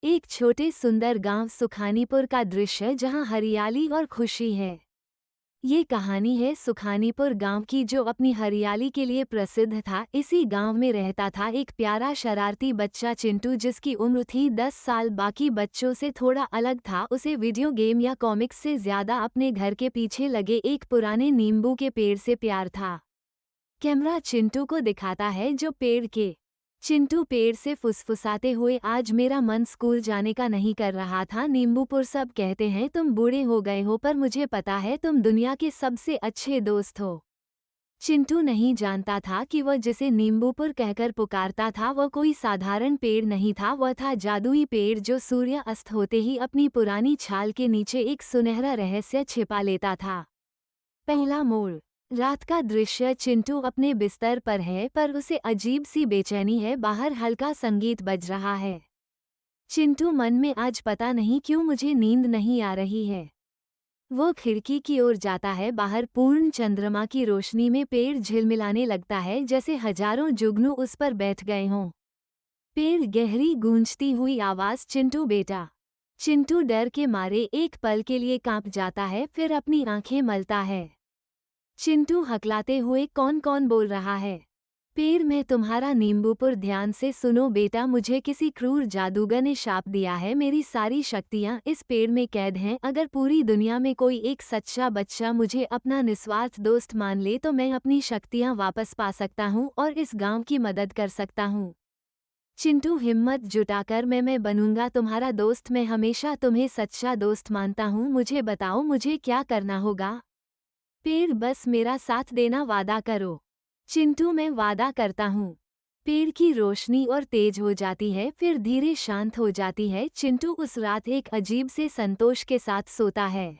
एक छोटे सुंदर गांव सुखानीपुर का दृश्य जहां हरियाली और खुशी है। ये कहानी है सुखानीपुर गांव की जो अपनी हरियाली के लिए प्रसिद्ध था। इसी गांव में रहता था एक प्यारा शरारती बच्चा चिंटू, जिसकी उम्र थी 10 साल। बाकी बच्चों से थोड़ा अलग था। उसे वीडियो गेम या कॉमिक्स से ज्यादा अपने घर के पीछे लगे एक पुराने नींबू के पेड़ से प्यार था। कैमरा चिंटू को दिखाता है जो पेड़ के चिंटू पेड़ से फुसफुसाते हुए, आज मेरा मन स्कूल जाने का नहीं कर रहा था। नींबूपुर सब कहते हैं तुम बूढ़े हो गए हो, पर मुझे पता है तुम दुनिया के सबसे अच्छे दोस्त हो। चिंटू नहीं जानता था कि वह जिसे नींबूपुर कहकर पुकारता था वह कोई साधारण पेड़ नहीं था। वह था जादुई पेड़ जो सूर्य अस्त होते ही अपनी पुरानी छाल के नीचे एक सुनहरा रहस्य छिपा लेता था। पहला मोड़। रात का दृश्य। चिंटू अपने बिस्तर पर है, पर उसे अजीब सी बेचैनी है। बाहर हल्का संगीत बज रहा है। चिंटू मन में, आज पता नहीं क्यों मुझे नींद नहीं आ रही है। वो खिड़की की ओर जाता है। बाहर पूर्ण चंद्रमा की रोशनी में पेड़ झिलमिलाने लगता है, जैसे हजारों जुगनू उस पर बैठ गए हों। पेड़ गहरी गूंजती हुई आवाज, चिंटू बेटा। चिंटू डर के मारे एक पल के लिए कांप जाता है, फिर अपनी आंखें मलता है। चिंटू हकलाते हुए, कौन कौन बोल रहा है? पेड़, मैं तुम्हारा नींबूपुर। ध्यान से सुनो बेटा, मुझे किसी क्रूर जादूगर ने शाप दिया है। मेरी सारी शक्तियां इस पेड़ में कैद हैं। अगर पूरी दुनिया में कोई एक सच्चा बच्चा मुझे अपना निस्वार्थ दोस्त मान ले तो मैं अपनी शक्तियां वापस पा सकता हूं और इस गांव की मदद कर सकता हूं। चिंटू हिम्मत जुटाकर, मैं बनूंगा तुम्हारा दोस्त। मैं हमेशा तुम्हें सच्चा दोस्त मानता हूं। मुझे बताओ मुझे क्या करना होगा? पेड़, बस मेरा साथ देना, वादा करो। चिंटू, मैं वादा करता हूँ। पेड़ की रोशनी और तेज हो जाती है, फिर धीरे शांत हो जाती है। चिंटू उस रात एक अजीब से संतोष के साथ सोता है।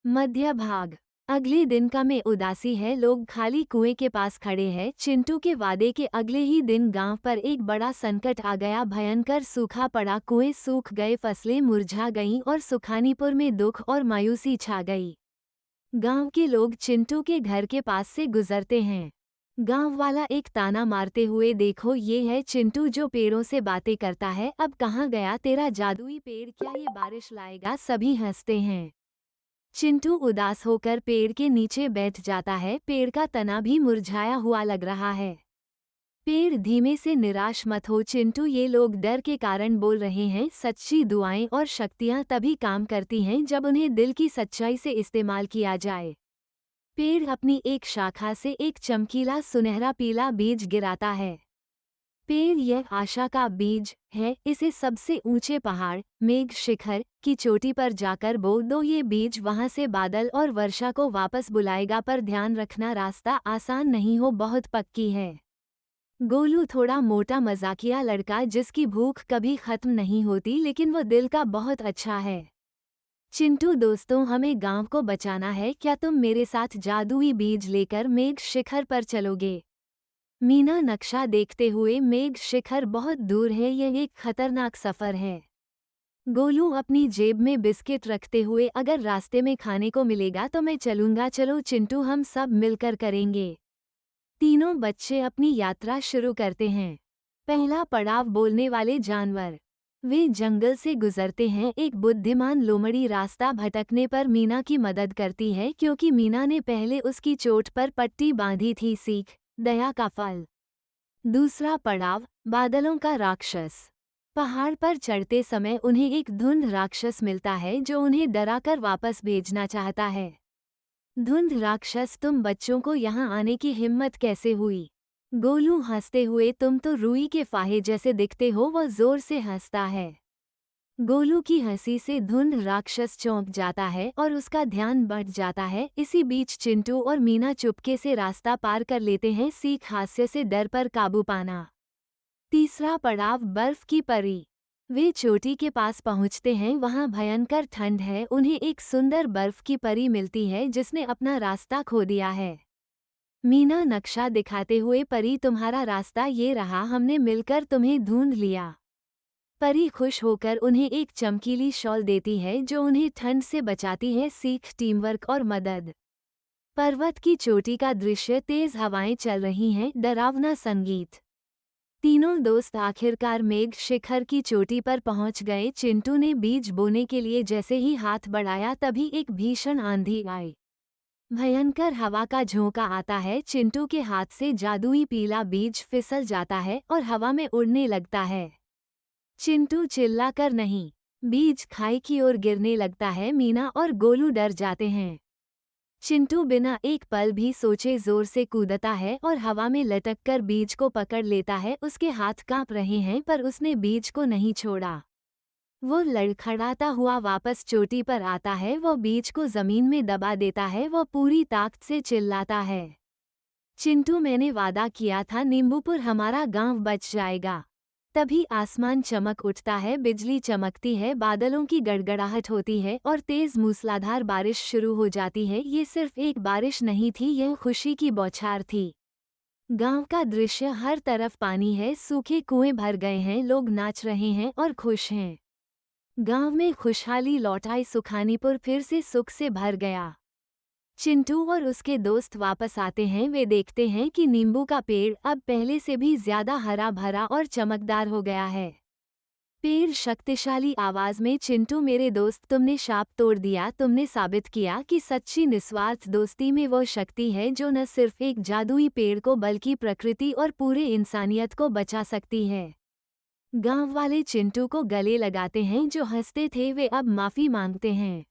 मध्य भाग। अगले दिन का में उदासी है। लोग खाली कुएं के पास खड़े हैं। चिंटू के वादे के अगले ही दिन गांव पर एक बड़ा संकट आ गया। भयंकर सूखा पड़ा। कुएं सूख गए, फसलें मुरझा गईं और सुखानीपुर में दुख और मायूसी छा गई। गांव के लोग चिंटू के घर के पास से गुजरते हैं। गांव वाला एक ताना मारते हुए, देखो ये है चिंटू जो पेड़ों से बातें करता है। अब कहाँ गया तेरा जादुई पेड़? क्या ये बारिश लाएगा? सभी हंसते हैं। चिंटू उदास होकर पेड़ के नीचे बैठ जाता है। पेड़ का तना भी मुरझाया हुआ लग रहा है। पेड़ धीमे से, निराश मत हो चिंटू, ये लोग डर के कारण बोल रहे हैं। सच्ची दुआएं और शक्तियां तभी काम करती हैं जब उन्हें दिल की सच्चाई से इस्तेमाल किया जाए। पेड़ अपनी एक शाखा से एक चमकीला सुनहरा पीला बीज गिराता है। पेड़ यह आशा का बीज है। इसे सबसे ऊंचे पहाड़, मेघ शिखर की चोटी पर जाकर बो दो। ये बीज वहां से बादल और वर्षा को वापस बुलाएगा। पर ध्यान रखना, रास्ता आसान नहीं हो, बहुत पक्की है। गोलू थोड़ा मोटा मजाकिया लड़का, जिसकी भूख कभी खत्म नहीं होती, लेकिन वो दिल का बहुत अच्छा है। चिंटू दोस्तों, हमें गांव को बचाना है। क्या तुम मेरे साथ जादुई बीज लेकर मेघ शिखर पर चलोगे? मीना नक्शा देखते हुए, मेघ शिखर बहुत दूर है, यह एक खतरनाक सफर है। गोलू अपनी जेब में बिस्किट रखते हुए, अगर रास्ते में खाने को मिलेगा तो मैं चलूंगा। चलो चिंटू, हम सब मिलकर करेंगे। तीनों बच्चे अपनी यात्रा शुरू करते हैं। पहला पड़ाव, बोलने वाले जानवर। वे जंगल से गुजरते हैं। एक बुद्धिमान लोमड़ी रास्ता भटकने पर मीना की मदद करती है, क्योंकि मीना ने पहले उसकी चोट पर पट्टी बांधी थी। सीख, दया का फल। दूसरा पड़ाव, बादलों का राक्षस। पहाड़ पर चढ़ते समय उन्हें एक धुंध राक्षस मिलता है जो उन्हें डराकर वापस भेजना चाहता है। धुंध राक्षस, तुम बच्चों को यहाँ आने की हिम्मत कैसे हुई? गोलू हंसते हुए, तुम तो रूई के फाहे जैसे दिखते हो। वह जोर से हंसता है। गोलू की हंसी से धुंध राक्षस चौंक जाता है और उसका ध्यान बढ़ जाता है। इसी बीच चिंटू और मीना चुपके से रास्ता पार कर लेते हैं। सीख, हास्य से डर पर काबू पाना। तीसरा पड़ाव, बर्फ की परी। वे चोटी के पास पहुंचते हैं। वहां भयंकर ठंड है। उन्हें एक सुंदर बर्फ की परी मिलती है जिसने अपना रास्ता खो दिया है। मीना नक्शा दिखाते हुए, परी तुम्हारा रास्ता ये रहा, हमने मिलकर तुम्हें ढूंढ लिया। परी खुश होकर उन्हें एक चमकीली शॉल देती है जो उन्हें ठंड से बचाती है। सीख, टीमवर्क और मदद। पर्वत की चोटी का दृश्य, तेज हवाएं चल रही हैं, डरावना संगीत। तीनों दोस्त आखिरकार मेघ शिखर की चोटी पर पहुंच गए। चिंटू ने बीज बोने के लिए जैसे ही हाथ बढ़ाया तभी एक भीषण आंधी आई। भयंकर हवा का झोंका आता है। चिंटू के हाथ से जादुई पीला बीज फिसल जाता है और हवा में उड़ने लगता है। चिंटू चिल्लाकर नहीं, बीज खाई की ओर गिरने लगता है। मीना और गोलू डर जाते हैं। चिंटू बिना एक पल भी सोचे जोर से कूदता है और हवा में लटककर बीज को पकड़ लेता है। उसके हाथ कांप रहे हैं पर उसने बीज को नहीं छोड़ा। वो लड़खड़ाता हुआ वापस चोटी पर आता है। वो बीज को जमीन में दबा देता है। वो पूरी ताकत से चिल्लाता है, चिंटू, मैंने वादा किया था नींबूपुर हमारा गांव बच जाएगा। तभी आसमान चमक उठता है, बिजली चमकती है, बादलों की गड़गड़ाहट होती है और तेज मूसलाधार बारिश शुरू हो जाती है। ये सिर्फ एक बारिश नहीं थी, यह खुशी की बौछार थी। गांव का दृश्य, हर तरफ पानी है, सूखे कुएं भर गए हैं, लोग नाच रहे हैं और खुश हैं। गांव में खुशहाली लौट आई। सुखानीपुर फिर से सुख से भर गया। चिंटू और उसके दोस्त वापस आते हैं। वे देखते हैं कि नींबू का पेड़ अब पहले से भी ज्यादा हरा भरा और चमकदार हो गया है। पेड़ शक्तिशाली आवाज में, चिंटू मेरे दोस्त, तुमने शाप तोड़ दिया। तुमने साबित किया कि सच्ची निस्वार्थ दोस्ती में वो शक्ति है जो न सिर्फ एक जादुई पेड़ को बल्कि प्रकृति और पूरे इंसानियत को बचा सकती है। गांव वाले चिंटू को गले लगाते हैं। जो हंसते थे वे अब माफी मांगते हैं।